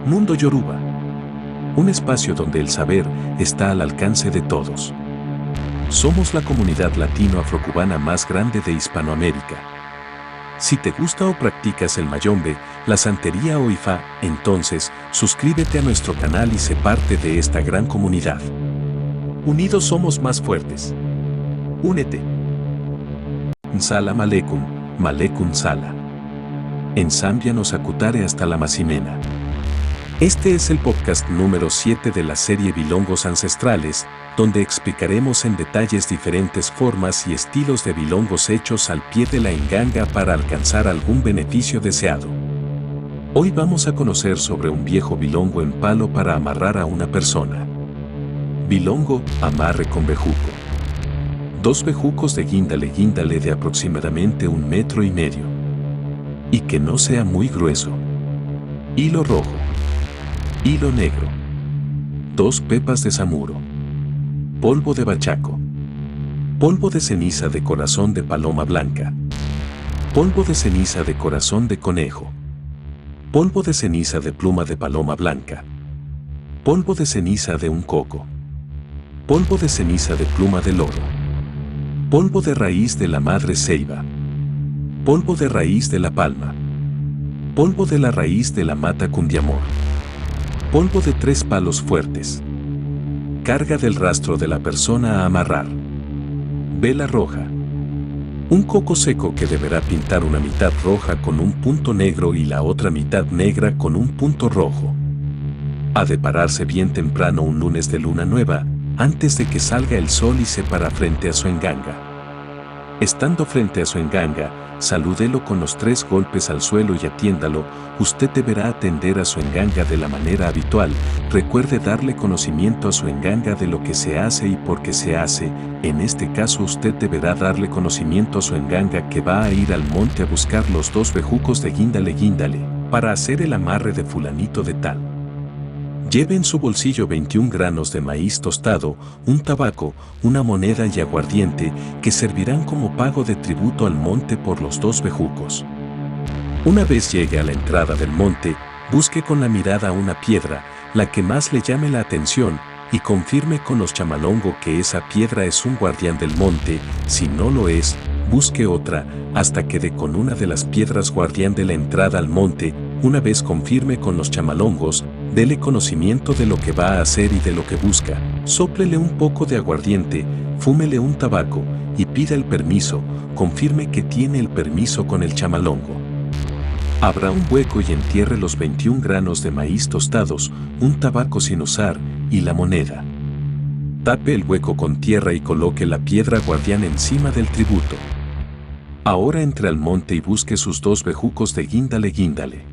Mundo Yoruba. Un espacio donde el saber está al alcance de todos. Somos la comunidad latino-afrocubana más grande de Hispanoamérica. Si te gusta o practicas el mayombe, la santería o ifá, entonces suscríbete a nuestro canal y sé parte de esta gran comunidad. Unidos somos más fuertes. Únete. Salam aleikum, malekum sala. En Zambia nos acutare hasta la Macimena. Este es el podcast número 7 de la serie Bilongos Ancestrales, donde explicaremos en detalles diferentes formas y estilos de bilongos hechos al pie de la inganga para alcanzar algún beneficio deseado. Hoy vamos a conocer sobre un viejo bilongo en palo para amarrar a una persona. Bilongo, amarre con bejuco. 2 bejucos de guíndale de aproximadamente 1,5 metros. Y que no sea muy grueso. Hilo rojo. Hilo negro. 2 pepas de samuro. Polvo de bachaco. Polvo de ceniza de corazón de paloma blanca. Polvo de ceniza de corazón de conejo. Polvo de ceniza de pluma de paloma blanca. Polvo de ceniza de un coco. Polvo de ceniza de pluma de loro. Polvo de raíz de la madre ceiba. Polvo de raíz de la palma. Polvo de la raíz de la mata cundiamor. Polvo de 3 palos fuertes. Carga del rastro de la persona a amarrar. Vela roja. Un coco seco que deberá pintar una mitad roja con un punto negro y la otra mitad negra con un punto rojo. Ha de pararse bien temprano un lunes de luna nueva, antes de que salga el sol y se para frente a su enganga. Estando frente a su enganga, salúdelo con los 3 golpes al suelo y atiéndalo. Usted deberá atender a su enganga de la manera habitual. Recuerde darle conocimiento a su enganga de lo que se hace y por qué se hace. En este caso usted deberá darle conocimiento a su enganga que va a ir al monte a buscar los 2 bejucos de guíndale para hacer el amarre de fulanito de tal. Lleve en su bolsillo 21 granos de maíz tostado, un tabaco, una moneda y aguardiente que servirán como pago de tributo al monte por los 2 bejucos. Una vez llegue a la entrada del monte, busque con la mirada una piedra, la que más le llame la atención, y confirme con los chamalongo que esa piedra es un guardián del monte. Si no lo es, busque otra, hasta que dé con una de las piedras guardián de la entrada al monte. Una vez confirme con los chamalongos, dele conocimiento de lo que va a hacer y de lo que busca, sóplele un poco de aguardiente, fúmele un tabaco, y pida el permiso, confirme que tiene el permiso con el chamalongo. Abra un hueco y entierre los 21 granos de maíz tostados, un tabaco sin usar, y la moneda. Tape el hueco con tierra y coloque la piedra guardián encima del tributo. Ahora entre al monte y busque sus 2 bejucos de guíndale.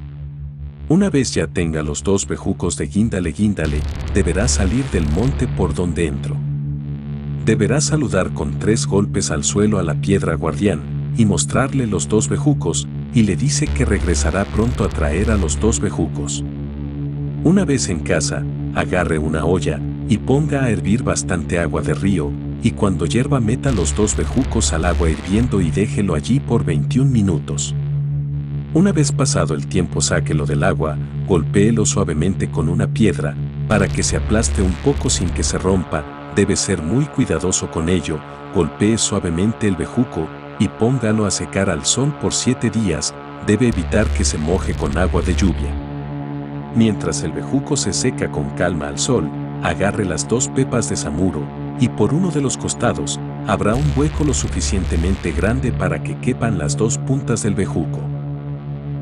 Una vez ya tenga los 2 bejucos de guíndale, deberá salir del monte por donde entró. Deberá saludar con 3 golpes al suelo a la piedra guardián y mostrarle los 2 bejucos, y le dice que regresará pronto a traer a los 2 bejucos. Una vez en casa, agarre una olla y ponga a hervir bastante agua de río, y cuando hierva meta los 2 bejucos al agua hirviendo y déjelo allí por 21 minutos. Una vez pasado el tiempo sáquelo del agua, golpéelo suavemente con una piedra, para que se aplaste un poco sin que se rompa. Debe ser muy cuidadoso con ello. Golpee suavemente el bejuco, y póngalo a secar al sol por 7 días, debe evitar que se moje con agua de lluvia. Mientras el bejuco se seca con calma al sol, agarre las 2 pepas de samuro, y por uno de los costados, habrá un hueco lo suficientemente grande para que quepan las 2 puntas del bejuco.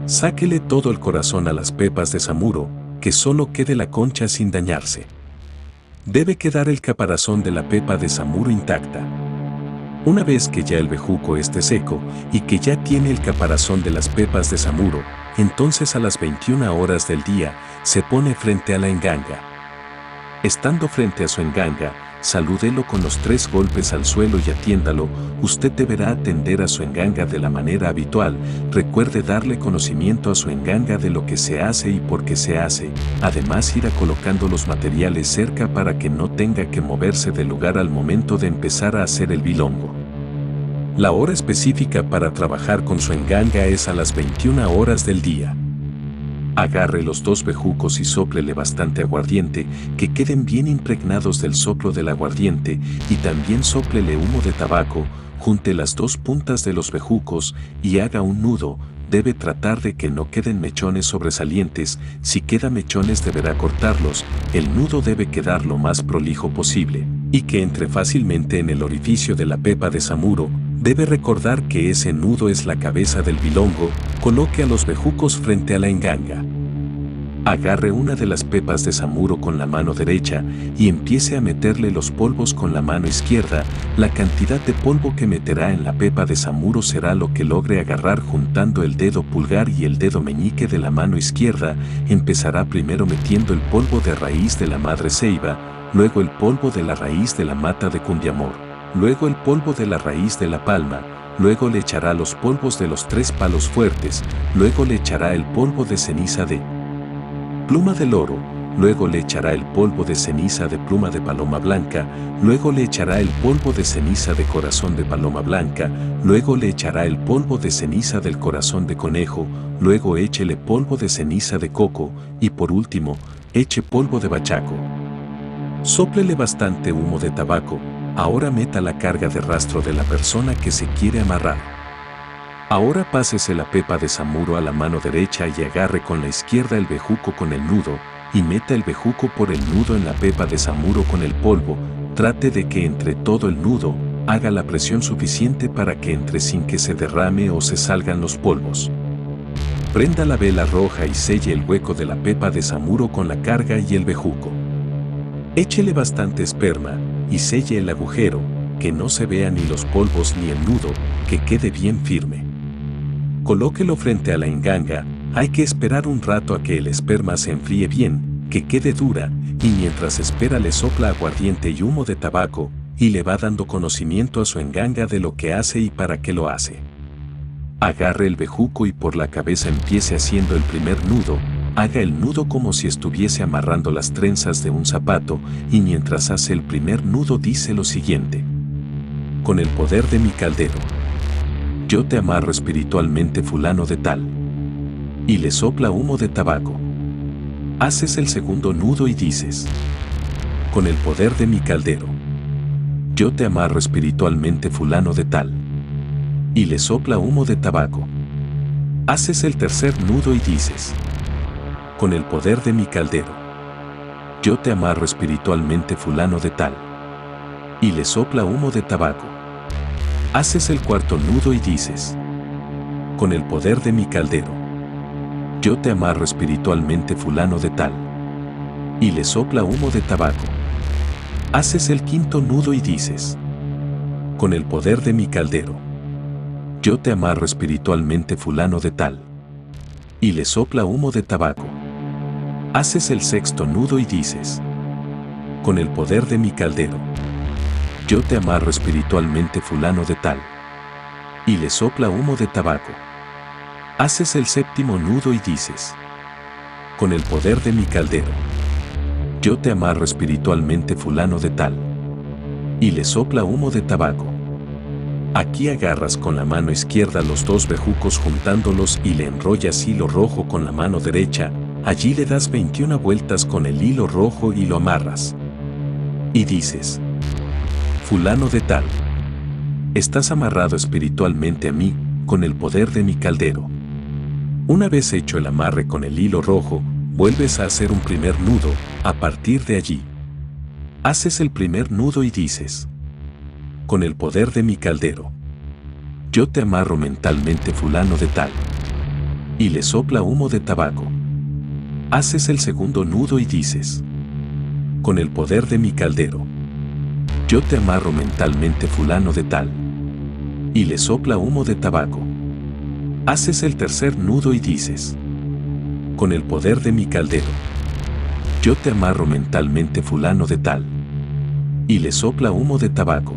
Sáquele todo el corazón a las pepas de samuro, que solo quede la concha sin dañarse. Debe quedar el caparazón de la pepa de samuro intacta. Una vez que ya el bejuco esté seco y que ya tiene el caparazón de las pepas de samuro, entonces a las 21 horas del día se pone frente a la enganga. Estando frente a su enganga, salúdelo con los 3 golpes al suelo y atiéndalo. Usted deberá atender a su enganga de la manera habitual. Recuerde darle conocimiento a su enganga de lo que se hace y por qué se hace. Además, irá colocando los materiales cerca para que no tenga que moverse del lugar al momento de empezar a hacer el bilongo. La hora específica para trabajar con su enganga es a las 21 horas del día. Agarre los 2 bejucos y sóplele bastante aguardiente, que queden bien impregnados del soplo del aguardiente, y también sóplele humo de tabaco. Junte las 2 puntas de los bejucos y haga un nudo. Debe tratar de que no queden mechones sobresalientes. Si queda mechones deberá cortarlos. El nudo debe quedar lo más prolijo posible y que entre fácilmente en el orificio de la pepa de samuro. Debe recordar que ese nudo es la cabeza del bilongo. Coloque a los bejucos frente a la enganga. Agarre una de las pepas de samuro con la mano derecha y empiece a meterle los polvos con la mano izquierda. La cantidad de polvo que meterá en la pepa de samuro será lo que logre agarrar juntando el dedo pulgar y el dedo meñique de la mano izquierda. Empezará primero metiendo el polvo de raíz de la madre ceiba, luego el polvo de la raíz de la mata de cundiamor, luego el polvo de la raíz de la palma, luego le echará los polvos de los 3 palos fuertes, luego le echará el polvo de ceniza de pluma del oro, luego le echará el polvo de ceniza de pluma de paloma blanca, luego le echará el polvo de ceniza de corazón de paloma blanca, luego le echará el polvo de ceniza del corazón de conejo, luego échele polvo de ceniza de coco y por último, eche polvo de bachaco. Sóplele bastante humo de tabaco. Ahora meta la carga de rastro de la persona que se quiere amarrar. Ahora pásese la pepa de samuro a la mano derecha y agarre con la izquierda el bejuco con el nudo, y meta el bejuco por el nudo en la pepa de samuro con el polvo. Trate de que entre todo el nudo, haga la presión suficiente para que entre sin que se derrame o se salgan los polvos. Prenda la vela roja y selle el hueco de la pepa de samuro con la carga y el bejuco. Échele bastante esperma y selle el agujero, que no se vean ni los polvos ni el nudo, que quede bien firme. Colóquelo frente a la enganga. Hay que esperar un rato a que el esperma se enfríe bien, que quede dura, y mientras espera le sopla aguardiente y humo de tabaco, y le va dando conocimiento a su enganga de lo que hace y para qué lo hace. Agarre el bejuco y por la cabeza empiece haciendo el primer nudo. Haga el nudo como si estuviese amarrando las trenzas de un zapato, y mientras hace el primer nudo dice lo siguiente: con el poder de mi caldero, yo te amarro espiritualmente fulano de tal. Y le sopla humo de tabaco. Haces el segundo nudo y dices: con el poder de mi caldero, yo te amarro espiritualmente fulano de tal. Y le sopla humo de tabaco. Haces el tercer nudo y dices: con el poder de mi caldero, yo te amarro espiritualmente fulano de tal. Y le sopla humo de tabaco. Haces el cuarto nudo y dices: con el poder de mi caldero, yo te amarro espiritualmente fulano de tal. Y le sopla humo de tabaco. Haces el quinto nudo y dices: con el poder de mi caldero, yo te amarro espiritualmente fulano de tal. Y le sopla humo de tabaco. Haces el sexto nudo y dices: con el poder de mi caldero, yo te amarro espiritualmente fulano de tal. Y le sopla humo de tabaco. Haces el séptimo nudo y dices: con el poder de mi caldero, yo te amarro espiritualmente fulano de tal. Y le sopla humo de tabaco. Aquí agarras con la mano izquierda los 2 bejucos juntándolos y le enrollas hilo rojo con la mano derecha. Allí le das 21 vueltas con el hilo rojo y lo amarras. Y dices: fulano de tal, estás amarrado espiritualmente a mí, con el poder de mi caldero. Una vez hecho el amarre con el hilo rojo, vuelves a hacer un primer nudo. A partir de allí, haces el primer nudo y dices: con el poder de mi caldero, yo te amarro mentalmente fulano de tal. Y le sopla humo de tabaco. Haces el segundo nudo y dices: con el poder de mi caldero, yo te amarro mentalmente fulano de tal. Y le sopla humo de tabaco. Haces el tercer nudo y dices: con el poder de mi caldero, yo te amarro mentalmente fulano de tal. Y le sopla humo de tabaco.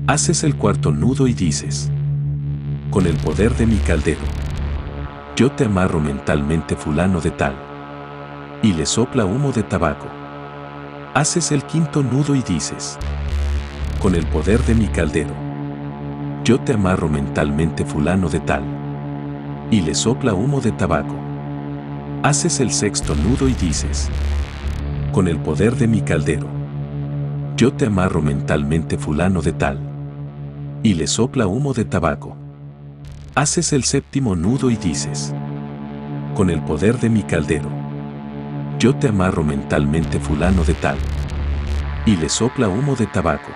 Haces el cuarto nudo y dices: con el poder de mi caldero, yo te amarro mentalmente fulano de tal. Y le sopla humo de tabaco. Haces el quinto nudo y dices: con el poder de mi caldero, yo te amarro mentalmente fulano de tal. Y le sopla humo de tabaco. Haces el sexto nudo y dices: con el poder de mi caldero, yo te amarro mentalmente fulano de tal. Y le sopla humo de tabaco. Haces el séptimo nudo y dices: con el poder de mi caldero, yo te amarro mentalmente fulano de tal. Y le sopla humo de tabaco.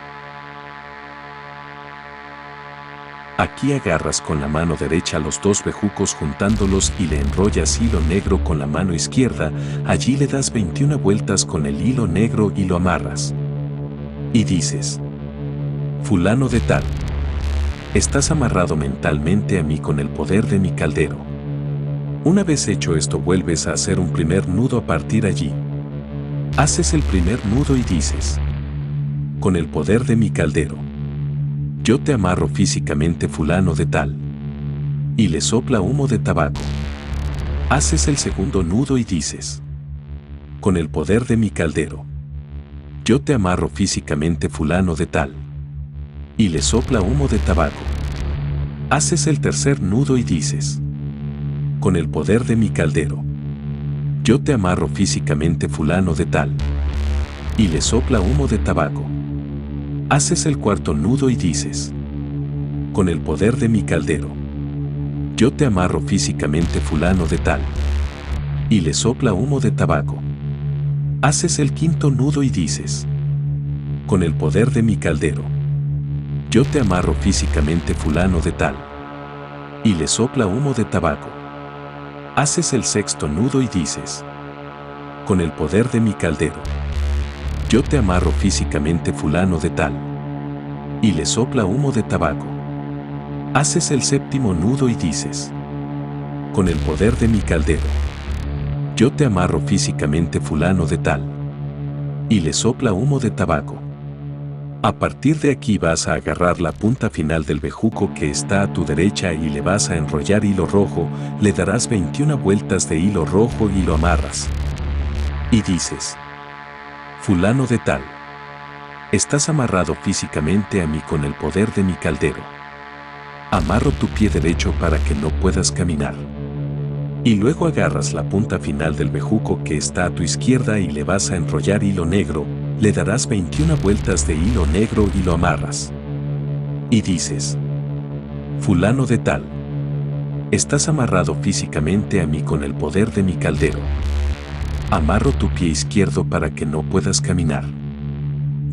Aquí agarras con la mano derecha los dos bejucos juntándolos y le enrollas hilo negro con la mano izquierda, allí le das 21 vueltas con el hilo negro y lo amarras. Y dices: fulano de tal, estás amarrado mentalmente a mí con el poder de mi caldero. Una vez hecho esto vuelves a hacer un primer nudo a partir allí. Haces el primer nudo y dices: con el poder de mi caldero, yo te amarro físicamente fulano de tal. Y le sopla humo de tabaco. Haces el segundo nudo y dices: con el poder de mi caldero, yo te amarro físicamente fulano de tal. Y le sopla humo de tabaco. Haces el tercer nudo y dices: con el poder de mi caldero, yo te amarro físicamente fulano de tal. Y le sopla humo de tabaco. Haces el cuarto nudo y dices: con el poder de mi caldero, yo te amarro físicamente fulano de tal. Y le sopla humo de tabaco. Haces el quinto nudo y dices: con el poder de mi caldero, yo te amarro físicamente fulano de tal. Y le sopla humo de tabaco. Haces el sexto nudo y dices: con el poder de mi caldero, yo te amarro físicamente fulano de tal. Y le sopla humo de tabaco. Haces el séptimo nudo y dices: con el poder de mi caldero, yo te amarro físicamente fulano de tal. Y le sopla humo de tabaco. A partir de aquí vas a agarrar la punta final del bejuco que está a tu derecha y le vas a enrollar hilo rojo, le darás 21 vueltas de hilo rojo y lo amarras. Y dices: fulano de tal, estás amarrado físicamente a mí con el poder de mi caldero. Amarro tu pie derecho para que no puedas caminar. Y luego agarras la punta final del bejuco que está a tu izquierda y le vas a enrollar hilo negro, le darás 21 vueltas de hilo negro y lo amarras. Y dices: fulano de tal, estás amarrado físicamente a mí con el poder de mi caldero. Amarro tu pie izquierdo para que no puedas caminar.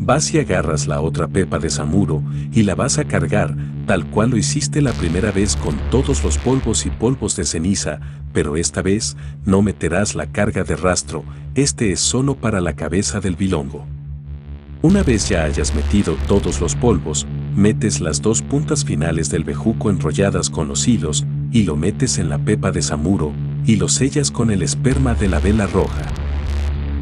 Vas y agarras la otra pepa de samuro y la vas a cargar, tal cual lo hiciste la primera vez con todos los polvos y polvos de ceniza, pero esta vez no meterás la carga de rastro, este es solo para la cabeza del bilongo. Una vez ya hayas metido todos los polvos, metes las dos puntas finales del bejuco enrolladas con los hilos y lo metes en la pepa de samuro y lo sellas con el esperma de la vela roja.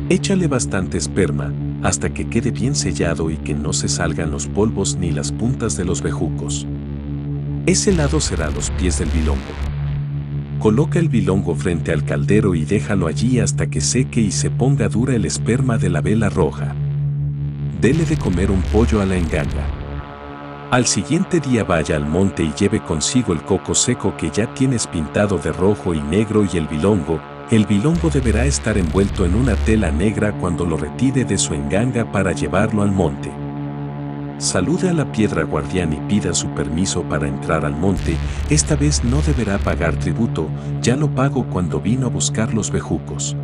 Échale bastante esperma hasta que quede bien sellado y que no se salgan los polvos ni las puntas de los bejucos. Ese lado será los pies del bilongo. Coloca el bilongo frente al caldero y déjalo allí hasta que seque y se ponga dura el esperma de la vela roja. Dele de comer un pollo a la enganga. Al siguiente día vaya al monte y lleve consigo el coco seco que ya tienes pintado de rojo y negro y el bilongo. El bilongo deberá estar envuelto en una tela negra cuando lo retire de su enganga para llevarlo al monte. Salude a la piedra guardián y pida su permiso para entrar al monte. Esta vez no deberá pagar tributo, ya lo pagó cuando vino a buscar los bejucos.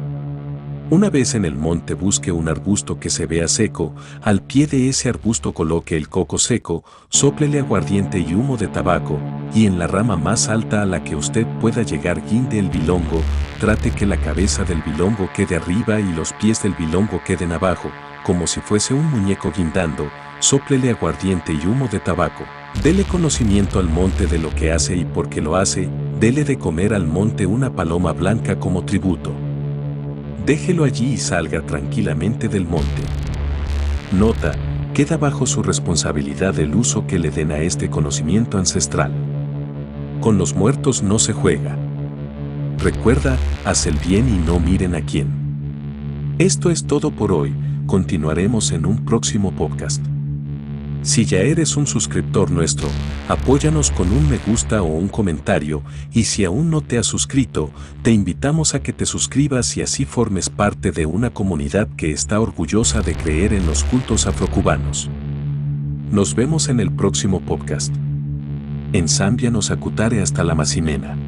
Una vez en el monte busque un arbusto que se vea seco, al pie de ese arbusto coloque el coco seco, sóplele aguardiente y humo de tabaco, y en la rama más alta a la que usted pueda llegar guinde el bilongo, trate que la cabeza del bilongo quede arriba y los pies del bilongo queden abajo, como si fuese un muñeco guindando, sóplele aguardiente y humo de tabaco. Dele conocimiento al monte de lo que hace y por qué lo hace, dele de comer al monte una paloma blanca como tributo. Déjelo allí y salga tranquilamente del monte. Nota: queda bajo su responsabilidad el uso que le den a este conocimiento ancestral. Con los muertos no se juega. Recuerda, haz el bien y no miren a quién. Esto es todo por hoy, continuaremos en un próximo podcast. Si ya eres un suscriptor nuestro, apóyanos con un me gusta o un comentario, y si aún no te has suscrito, te invitamos a que te suscribas y así formes parte de una comunidad que está orgullosa de creer en los cultos afrocubanos. Nos vemos en el próximo podcast. Ensámbianos a Cutare hasta la Macimena.